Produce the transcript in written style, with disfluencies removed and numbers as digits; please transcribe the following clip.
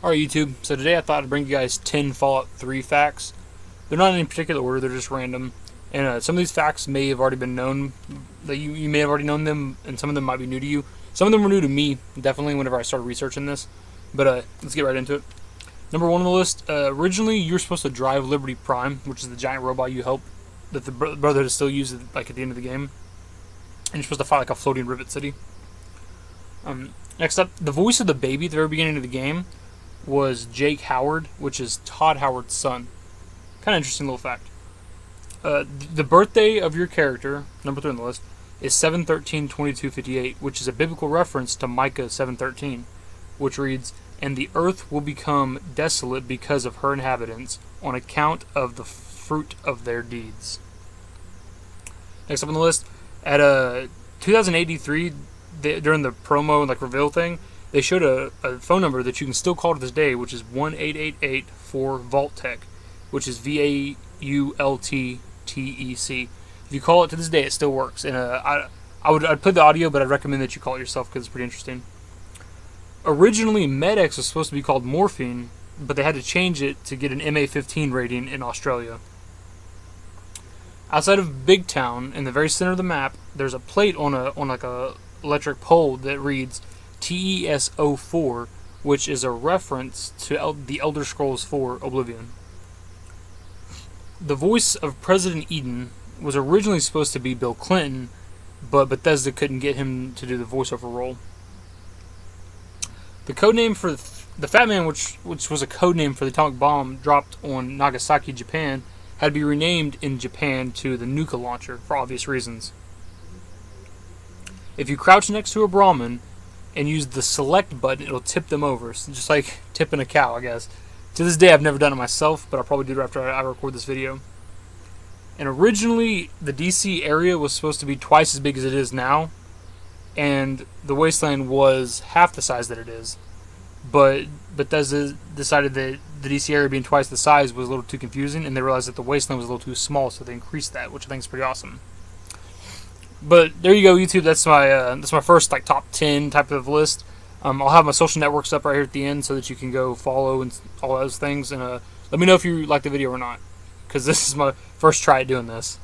Alright YouTube, so today I thought I'd bring you guys 10 Fallout 3 facts. They're not in any particular order, they're just random. And some of these facts may have already been known, that you may have already known them, and some of them might be new to you. Some of them were new to me, definitely, whenever I started researching this. But let's get right into it. Number 1 on the list, originally you were supposed to drive Liberty Prime, which is the giant robot you help, that the Brotherhood still uses like at the end of the game. And you're supposed to fight like a floating rivet city. Next up, the voice of the baby at the very beginning of the game was Jake Howard, which is Todd Howard's son. Kind of interesting little fact. The birthday of your character, number 3 on the list, is 7/13/2258, which is a biblical reference to Micah 7:13, which reads, "And the earth will become desolate because of her inhabitants, on account of the fruit of their deeds." Next up on the list, at 2083, during the promo like reveal thing, they showed a phone number that you can still call to this day, which is 1-888-4-VAULT-TECH, which is VAULTTEC. If you call it to this day, it still works. And I'd play the audio, but I'd recommend that you call it yourself because it's pretty interesting. Originally, MedX was supposed to be called Morphine, but they had to change it to get an MA15 rating in Australia. Outside of Big Town, in the very center of the map, there's a plate on like a electric pole that reads TESO4, which is a reference to the Elder Scrolls 4 Oblivion. The voice of President Eden was originally supposed to be Bill Clinton, but Bethesda couldn't get him to do the voiceover role. The codename for the Fat Man, which was a codename for the atomic bomb dropped on Nagasaki, Japan, had to be renamed in Japan to the Nuka Launcher for obvious reasons. If you crouch next to a Brahmin and use the select button, it'll tip them over. So just like tipping a cow, I guess. To this day, I've never done it myself, but I'll probably do it after I record this video. And originally, the DC area was supposed to be twice as big as it is now, and the wasteland was half the size that it is. But Bethesda decided that the DC area being twice the size was a little too confusing, and they realized that the wasteland was a little too small, so they increased that, which I think is pretty awesome. But there you go, YouTube. That's my first like top 10 type of list. I'll have my social networks up right here at the end so that you can go follow and all those things. And let me know if you like the video or not, because this is my first try at doing this.